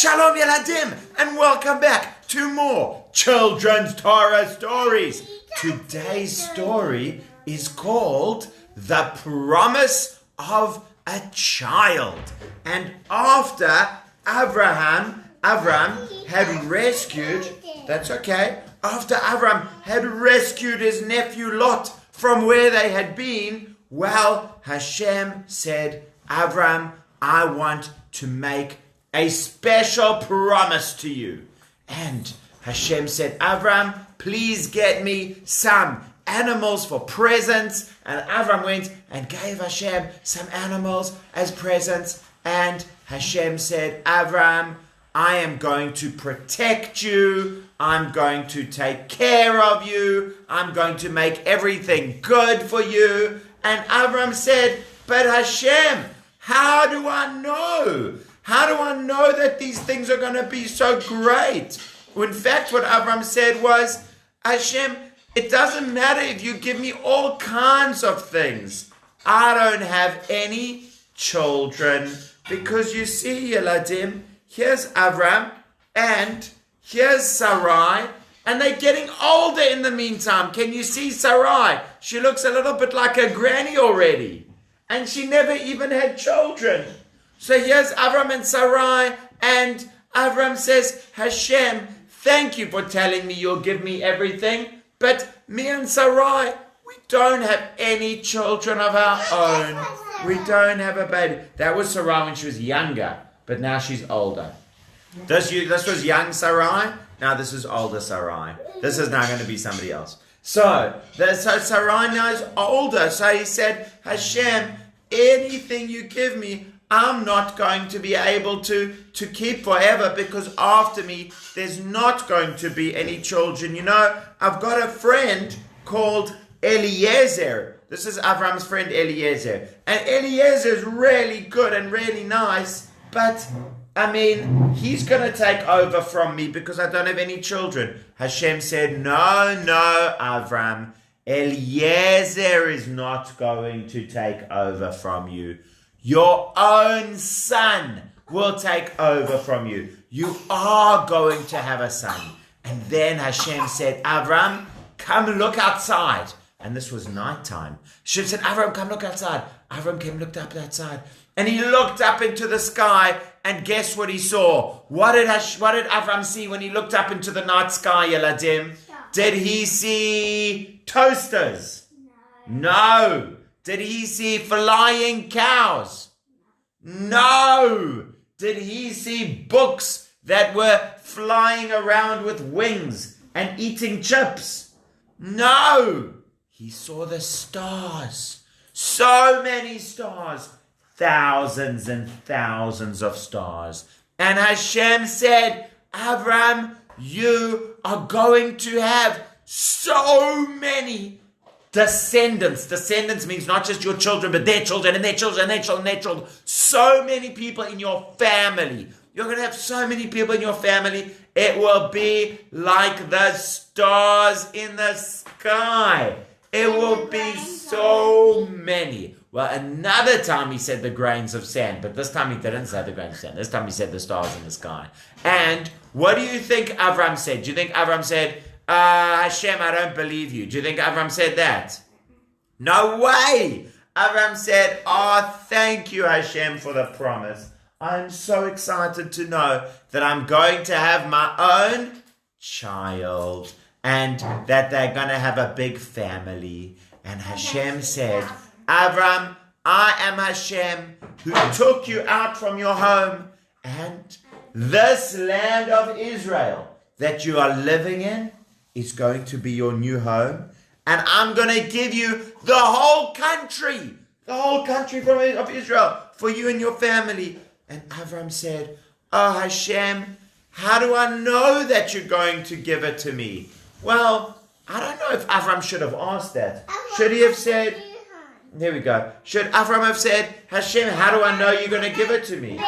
Shalom Yeladim, and welcome back to more Children's Torah Stories. Today's story is called The Promise of a Child. And after Avraham had rescued, after Avraham had rescued his nephew Lot from where they had been, well, Hashem said, Avraham, I want to make a special promise to you. And Hashem said, Avraham, please get me some animals for presents. And Avraham went and gave Hashem some animals as presents. And Hashem said, Avraham, I am going to protect you. I'm going to take care of you. I'm going to make everything good for you. And Avraham said, but Hashem, how do I know? How do I know that these things are going to be so great? In fact, what Avraham said was, Hashem, it doesn't matter if you give me all kinds of things. I don't have any children. Because you see, Yeladim, here's Avraham and here's Sarai. And they're getting older in the meantime. Can you see Sarai? She looks a little bit like a granny already. And she never even had children. So here's Avraham and Sarai, and Avraham says, Hashem, thank you for telling me you'll give me everything, but me and Sarai, we don't have any children of our own. We don't have a baby. That was Sarai when she was younger, but now she's older. This was young Sarai, now this is older Sarai. This is now going to be somebody else. So Sarai now is older, so he said, Hashem, anything you give me, I'm not going to be able to keep forever, because after me, there's not going to be any children. You know, I've got a friend called Eliezer. This is Avram's friend Eliezer. And Eliezer is really good and really nice, but he's going to take over from me because I don't have any children. Hashem said, no, Avram. Eliezer is not going to take over from you. Your own son will take over from you. You are going to have a son. And then Hashem said, Avram, come look outside. And this was nighttime. Hashem said, Avram, come look outside. Avram came, looked up outside. And he looked up into the sky, and guess what he saw? What did Avram see when he looked up into the night sky, Yeladim? Did he see toasters? No. Did he see flying cows? No. Did he see books that were flying around with wings and eating chips? No. He saw the stars. So many stars. Thousands and thousands of stars. And Hashem said, Avraham, you are going to have so many descendants. Descendants means not just your children, but their children and their children and their children and their children. So many people in your family. You're going to have so many people in your family. It will be like the stars in the sky. It will be so many. Well, another time he said the grains of sand, but this time he didn't say the grains of sand. This time he said the stars in the sky. And what do you think Avraham said? Do you think Avraham said, Hashem, I don't believe you? Do you think Avraham said that? No way! Avraham said, thank you, Hashem, for the promise. I'm so excited to know that I'm going to have my own child and that they're going to have a big family. And Hashem said, Avraham, I am Hashem who took you out from your home, and this land of Israel that you are living in is going to be your new home, and I'm going to give you the whole country of Israel for you and your family. And Avraham said, Hashem, how do I know that you're going to give it to me? Well, I don't know if Avraham should have asked that. Should he have said, here we go. Should Avraham have said, Hashem, how do I know you're going to give it to me?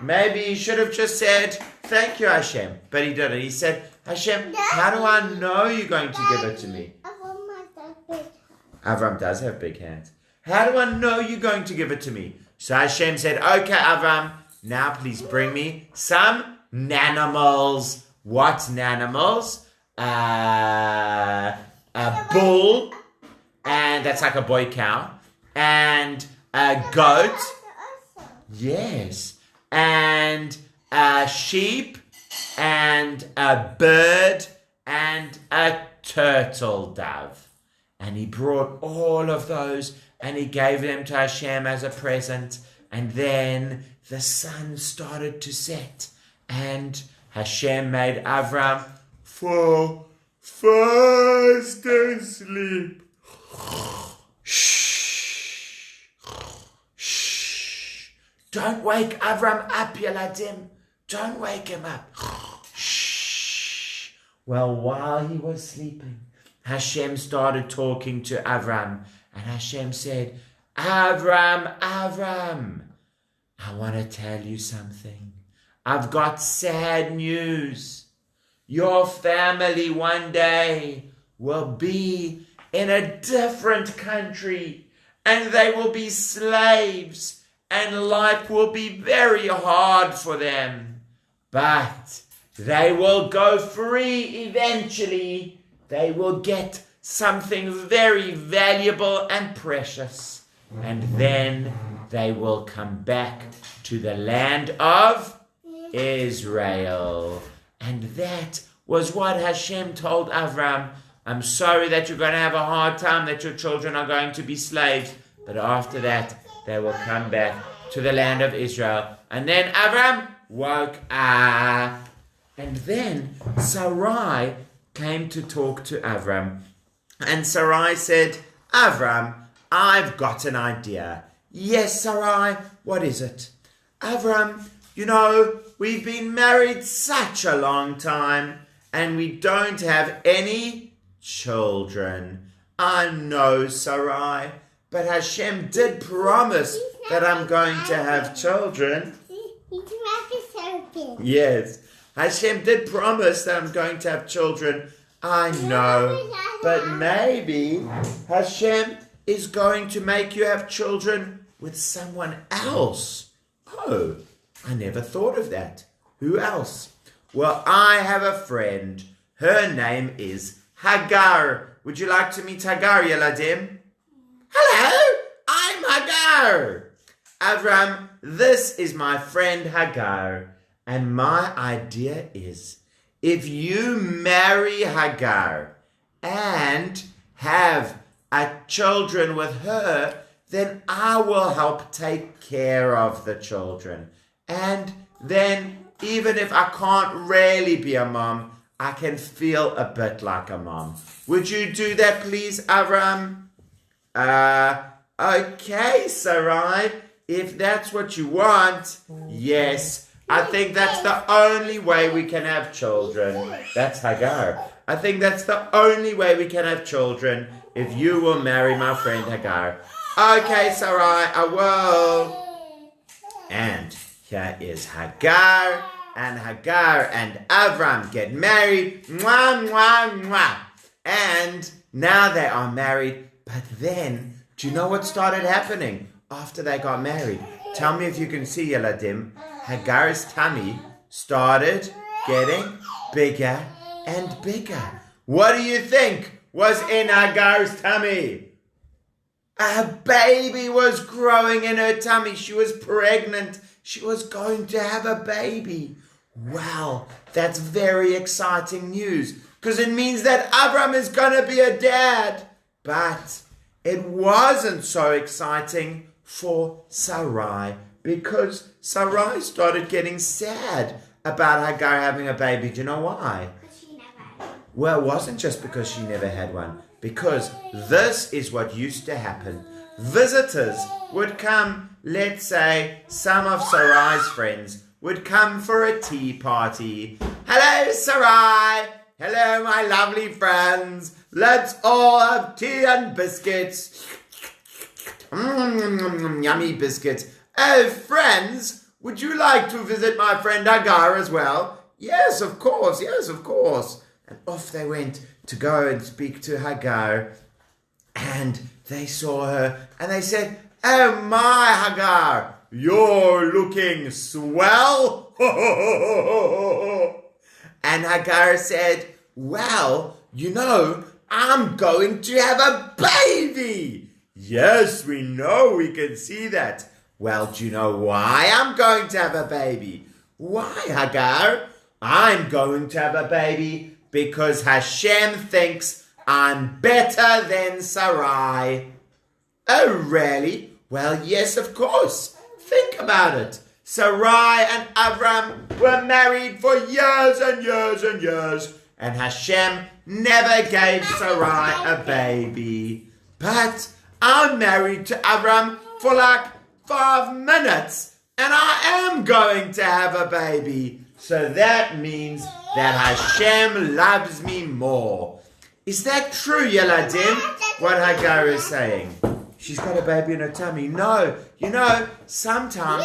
Maybe he should have just said, thank you, Hashem. But he didn't. He said, Hashem, how do I know you're going to give it to me? Avraham does have big hands. How do I know you're going to give it to me? So Hashem said, okay, Avraham, now please bring me some nanimals. What nanimals? A bull, and that's like a boy cow, and a goat. Yes, and a sheep, and a bird, and a turtle dove. And he brought all of those and he gave them to Hashem as a present. And then the sun started to set and Hashem made Avraham fall fast asleep. Shh. Shh. Don't wake Avraham up, Yeladim. Don't wake him up. Shh. Well, while he was sleeping, Hashem started talking to Avraham, and Hashem said, Avraham, Avraham, I want to tell you something. I've got sad news. Your family one day will be in a different country, and they will be slaves, and life will be very hard for them. But they will go free eventually. They will get something very valuable and precious. And then they will come back to the land of Israel. And that was what Hashem told Avraham. I'm sorry that you're going to have a hard time, that your children are going to be slaves. But after that, they will come back to the land of Israel. And then Avraham woke up. And then Sarai came to talk to Avraham. And Sarai said, Avraham, I've got an idea. Yes, Sarai, what is it? Avraham, you know, we've been married such a long time and we don't have any children. I know, Sarai, but Hashem did promise that I'm going to have children. Yes. Hashem did promise that I'm going to have children. I know. But maybe Hashem is going to make you have children with someone else. Oh, I never thought of that. Who else? Well, I have a friend. Her name is Hagar. Would you like to meet Hagar, Yeladim? Hello, I'm Hagar. Avraham, this is my friend Hagar. And my idea is, if you marry Hagar and have children with her, then I will help take care of the children. And then, even if I can't really be a mom, I can feel a bit like a mom. Would you do that, please, Avraham? Okay, Sarai, if that's what you want, yes. I think that's the only way we can have children. That's Hagar. I think that's the only way we can have children, if you will marry my friend Hagar. Okay, Sarai, I will. And here is Hagar. And Hagar and Avraham get married. Mwah, mwah, mwah. And now they are married. But then, do you know what started happening after they got married? Tell me if you can see, Yeladim. Hagar's tummy started getting bigger and bigger. What do you think was in Hagar's tummy? A baby was growing in her tummy. She was pregnant. She was going to have a baby. Wow, that's very exciting news, because it means that Avraham is going to be a dad. But it wasn't so exciting for Sarai, because Sarai started getting sad about Hagar having a baby. Do you know why? Because she never had one. Well, it wasn't just because she never had one. Because this is what used to happen. Visitors would come, let's say, some of Sarai's friends would come for a tea party. Hello, Sarai. Hello, my lovely friends. Let's all have tea and biscuits. Yummy biscuits. Oh, friends, would you like to visit my friend Hagar as well? Yes, of course. Yes, of course. And off they went to go and speak to Hagar. And they saw her and they said, oh my, Hagar, you're looking swell. And Hagar said, well, I'm going to have a baby. Yes, we know, we can see that. Well, do you know why I'm going to have a baby? Why, Hagar? I'm going to have a baby because Hashem thinks I'm better than Sarai. Oh, really? Well, yes, of course. Think about it. Sarai and Avraham were married for years and years and years, and Hashem never gave Sarai a baby. But I'm married to Avraham for like 5 minutes, and I am going to have a baby. So that means that Hashem loves me more. Is that true, Yeladim? What Hagar is saying? She's got a baby in her tummy. No, sometimes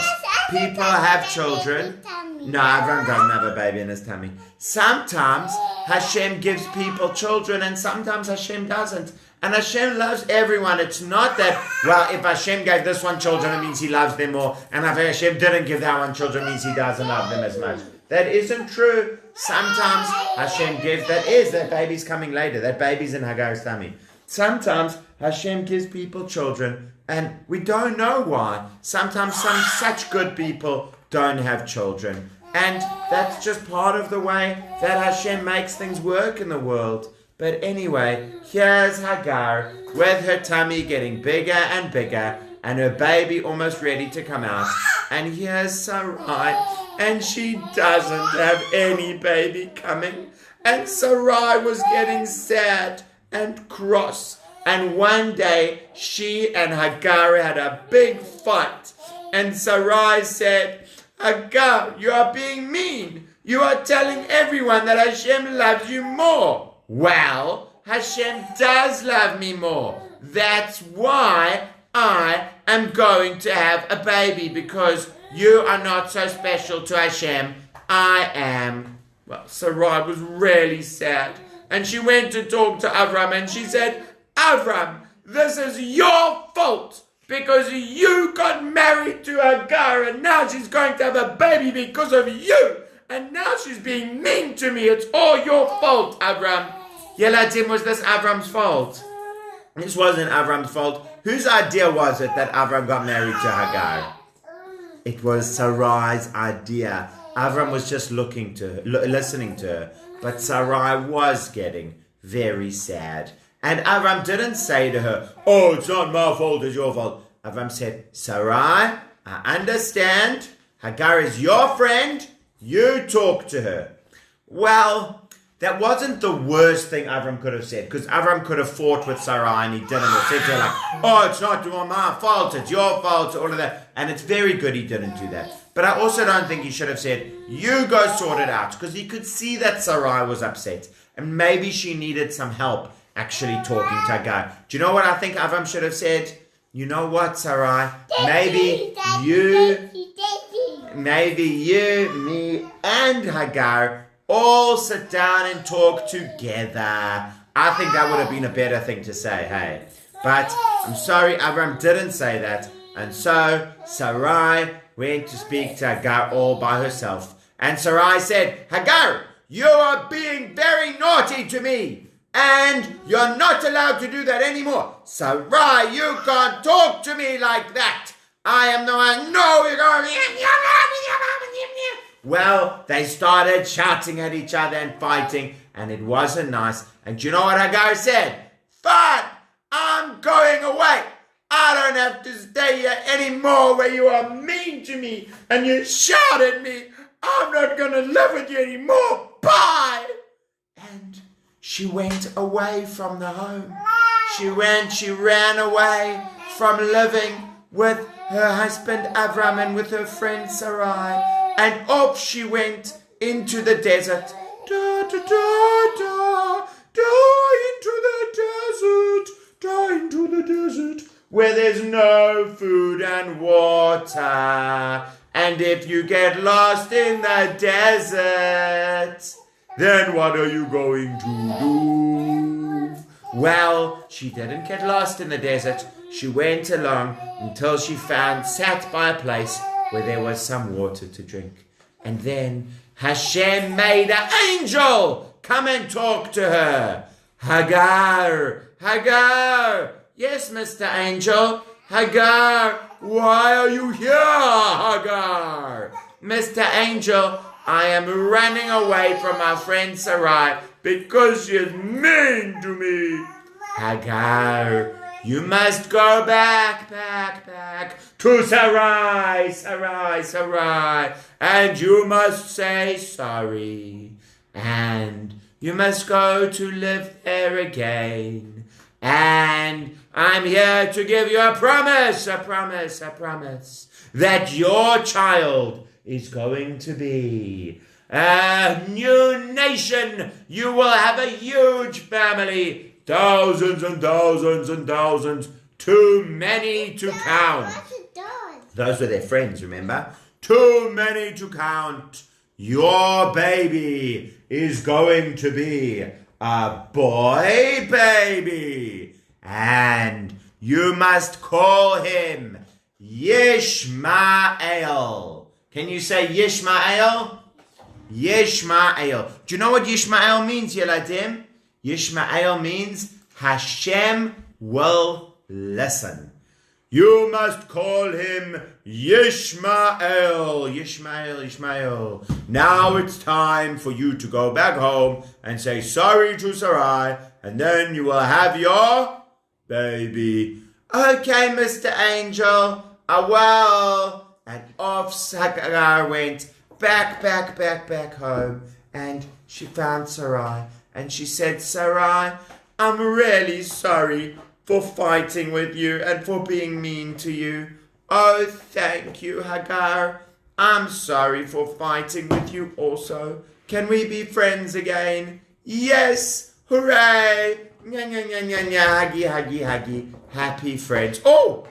people have children. No, Avraham doesn't have a baby in his tummy. Sometimes Hashem gives people children and sometimes Hashem doesn't. And Hashem loves everyone. It's not that, well, if Hashem gave this one children, it means he loves them more. And if Hashem didn't give that one children, it means he doesn't love them as much. That isn't true. Sometimes Hashem gives, that baby's coming later. That baby's in Hagar's tummy. Sometimes Hashem gives people children and we don't know why. Sometimes some such good people don't have children. And that's just part of the way that Hashem makes things work in the world. But anyway, here's Hagar with her tummy getting bigger and bigger and her baby almost ready to come out. And here's Sarai, and she doesn't have any baby coming. And Sarai was getting sad and cross. And one day, she and Hagar had a big fight. And Sarai said, Hagar, you are being mean. You are telling everyone that Hashem loves you more. Well, Hashem does love me more. That's why I am going to have a baby, because you are not so special to Hashem. I am. Well, Sarai was really sad. And she went to talk to Avraham and she said, Avraham, this is your fault because you got married to Hagar and now she's going to have a baby because of you. And now she's being mean to me. It's all your fault, Avraham. Yeladim, was this Avraham's fault? This wasn't Avraham's fault. Whose idea was it that Avraham got married to Hagar? It was Sarai's idea. Avraham was just listening to her. But Sarai was getting very sad. And Avraham didn't say to her, oh, it's not my fault, it's your fault. Avraham said, Sarai, I understand. Hagar is your friend. You talk to her. Well, that wasn't the worst thing Avraham could have said, because Avraham could have fought with Sarai and he didn't. Or said to her like, oh, it's not my fault, it's your fault, all of that. And it's very good he didn't do that. But I also don't think he should have said, you go sort it out, because he could see that Sarai was upset. And maybe she needed some help actually talking to Hagar. Do you know what I think Avraham should have said? You know what, Sarai? Maybe you, me, and Hagar all sit down and talk together. I think that would have been a better thing to say, hey. But I'm sorry, Avraham didn't say that. And so Sarai went to speak to Hagar all by herself. And Sarai said, Hagar, you are being very naughty to me. And you're not allowed to do that anymore. Sarai, you can't talk to me like that. I am the one. No, you're going. Well, they started shouting at each other and fighting. And it wasn't nice. And do you know what Hagar said? Fine, I'm going away. I don't have to stay here anymore where you are mean to me and you shout at me. I'm not going to live with you anymore. Bye. And she went away from the home. She ran away from living with her husband Avraham and with her friend Sarai. And off she went into the desert. Da, da, da, da, into the desert, where there's no food and water. And if you get lost in the desert, then what are you going to do? Well, she didn't get lost in the desert. She went along until she sat by a place where there was some water to drink. And then Hashem made an angel come and talk to her. Hagar, Hagar. Yes, Mr. Angel. Hagar, why are you here, Hagar? Mr. Angel, I am running away from my friend Sarai because she is mean to me. Hagar, you must go back to Sarai, and you must say sorry, and you must go to live there again, and I'm here to give you a promise, that your child is going to be a new nation. You will have a huge family. Thousands and thousands and thousands. Too many to count. Those were their friends, remember? Too many to count. Your baby is going to be a boy baby. And you must call him Yishmael. Can you say Yishmael? Yishmael. Do you know what Yishmael means, Yeladim? Yishmael means Hashem will listen. You must call him Yishmael. Yishmael. Now it's time for you to go back home and say sorry to Sarai, and then you will have your baby. Okay, Mr. Angel, I will. And off Hagar went back home, and she found Sarai. And she said, Sarai, I'm really sorry for fighting with you and for being mean to you. Oh, thank you, Hagar. I'm sorry for fighting with you also. Can we be friends again? Yes, hooray. Huggy. Happy friends. Oh,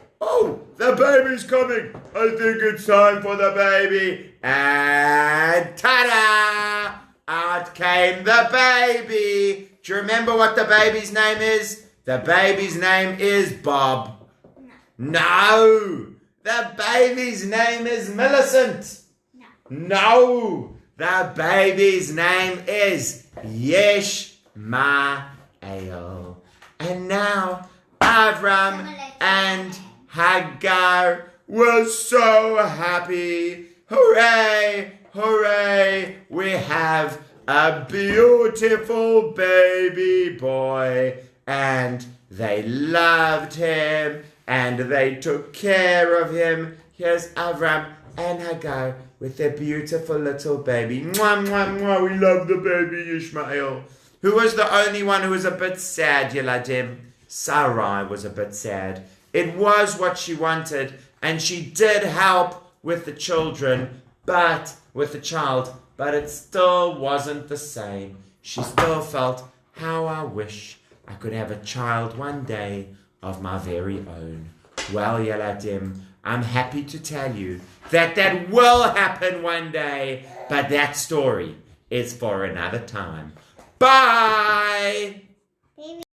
the baby's coming. I think it's time for the baby. And ta-da! Out came the baby. Do you remember what the baby's name is? The baby's name is Bob. No. The baby's name is Millicent. No. The baby's name is Yishmael. And now Avraham and Hagar were so happy. Hooray! Hooray! We have a beautiful baby boy, and they loved him, and they took care of him. Here's Avraham and Hagar with their beautiful little baby. Mwah, mwah, mwah. We love the baby Ishmael. Who was the only one who was a bit sad, Yeladim? Sarai was a bit sad. It was what she wanted, and she did help with the children, but it still wasn't the same. She still felt, how I wish I could have a child one day of my very own. Well, Yeladim, I'm happy to tell you that will happen one day, but that story is for another time. Bye!